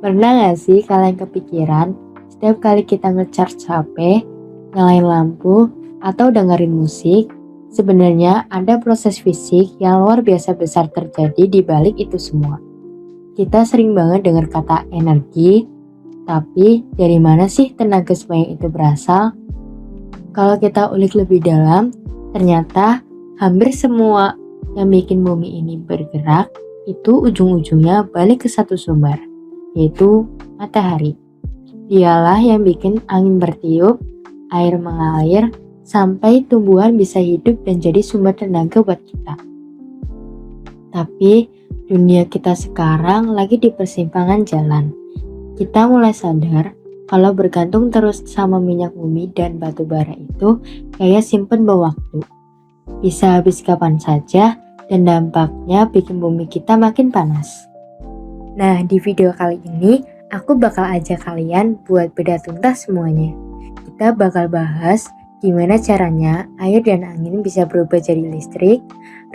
Pernah gak sih kalian kepikiran setiap kali kita nge-charge HP, nyalain lampu, atau dengerin musik, sebenarnya ada proses fisik yang luar biasa besar terjadi di balik itu semua. Kita sering banget dengar kata energi, tapi dari mana sih tenaga sebanyak itu berasal? Kalau kita ulik lebih dalam, ternyata hampir semua yang bikin bumi ini bergerak itu ujung-ujungnya balik ke satu sumber, yaitu matahari. Dialah yang bikin angin bertiup, air mengalir, sampai tumbuhan bisa hidup dan jadi sumber tenaga buat kita. Tapi dunia kita sekarang lagi di persimpangan jalan. Kita mulai sadar kalau bergantung terus sama minyak bumi dan batu bara itu kayak simpen bawa waktu. Bisa habis kapan saja dan dampaknya bikin bumi kita makin panas. Nah, di video kali ini aku bakal ajak kalian buat beda tuntas semuanya. Kita bakal bahas gimana caranya air dan angin bisa berubah jadi listrik,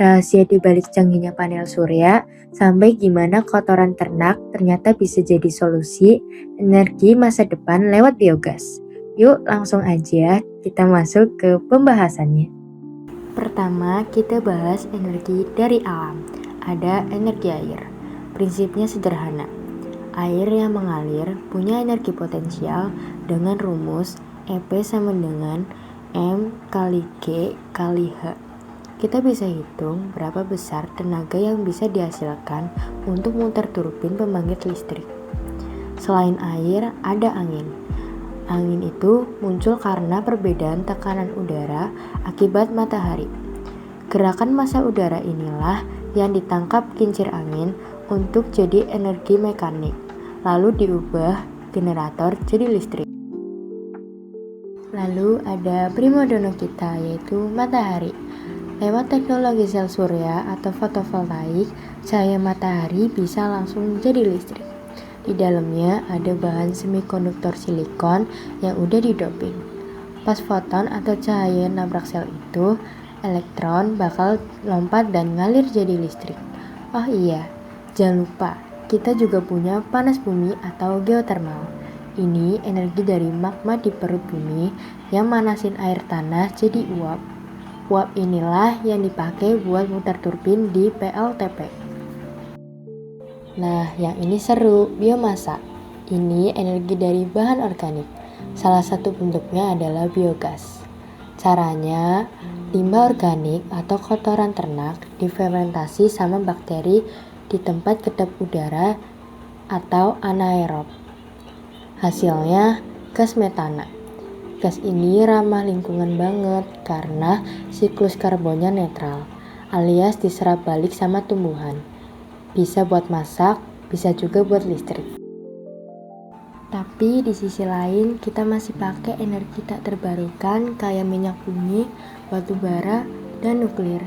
rahasia di balik canggihnya panel surya, sampai gimana kotoran ternak ternyata bisa jadi solusi energi masa depan lewat biogas. Yuk langsung aja kita masuk ke pembahasannya. Pertama, kita bahas energi dari alam. Ada energi air. Prinsipnya sederhana. Air yang mengalir punya energi potensial dengan rumus EP sama dengan M kali G kali H. Kita bisa hitung berapa besar tenaga yang bisa dihasilkan untuk muter turbin pembangkit listrik. Selain air, ada angin. Angin itu muncul karena perbedaan tekanan udara akibat matahari. Gerakan massa udara inilah yang ditangkap kincir angin untuk jadi energi mekanik, lalu diubah generator jadi listrik. Lalu ada primadona kita, yaitu matahari. Lewat teknologi sel surya atau fotovoltaik, cahaya matahari bisa langsung jadi listrik. Di dalamnya ada bahan semikonduktor silikon yang udah didoping. Pas foton atau cahaya nabrak sel itu, elektron bakal lompat dan ngalir jadi listrik. Oh iya, jangan lupa, kita juga punya panas bumi atau geotermal. Ini energi dari magma di perut bumi yang manasin air tanah jadi uap. Uap inilah yang dipakai buat muter turbin di PLTP. Nah, yang ini seru, biomasa. Ini energi dari bahan organik. Salah satu bentuknya adalah biogas. Caranya, limbah organik atau kotoran ternak difermentasi sama bakteri di tempat kedap udara atau anaerob. Hasilnya, gas metana. Gas ini ramah lingkungan banget karena siklus karbonnya netral, alias diserap balik sama tumbuhan. Bisa buat masak, bisa juga buat listrik. Tapi di sisi lain, kita masih pakai energi tak terbarukan kayak minyak bumi, batu bara, dan nuklir.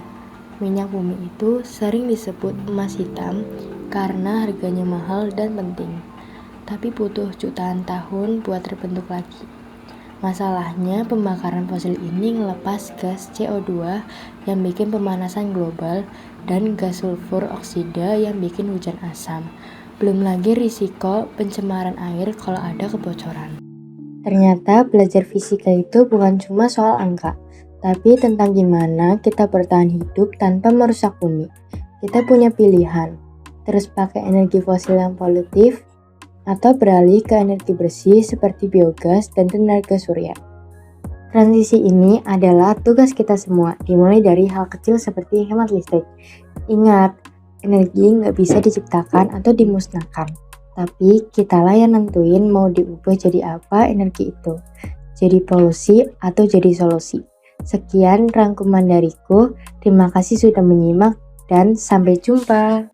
Minyak bumi itu sering disebut emas hitam karena harganya mahal dan penting. Tapi butuh jutaan tahun buat terbentuk lagi. Masalahnya pembakaran fosil ini ngelepas gas CO2 yang bikin pemanasan global dan gas sulfur oksida yang bikin hujan asam. Belum lagi risiko pencemaran air kalau ada kebocoran. Ternyata belajar fisika itu bukan cuma soal angka, tapi tentang gimana kita bertahan hidup tanpa merusak bumi. Kita punya pilihan, terus pakai energi fosil yang polutif, atau beralih ke energi bersih seperti biogas dan tenaga surya. Transisi ini adalah tugas kita semua, dimulai dari hal kecil seperti hemat listrik. Ingat, energi nggak bisa diciptakan atau dimusnahkan, tapi kitalah yang nentuin mau diubah jadi apa energi itu. Jadi polusi atau jadi solusi. Sekian rangkuman dariku, terima kasih sudah menyimak dan sampai jumpa.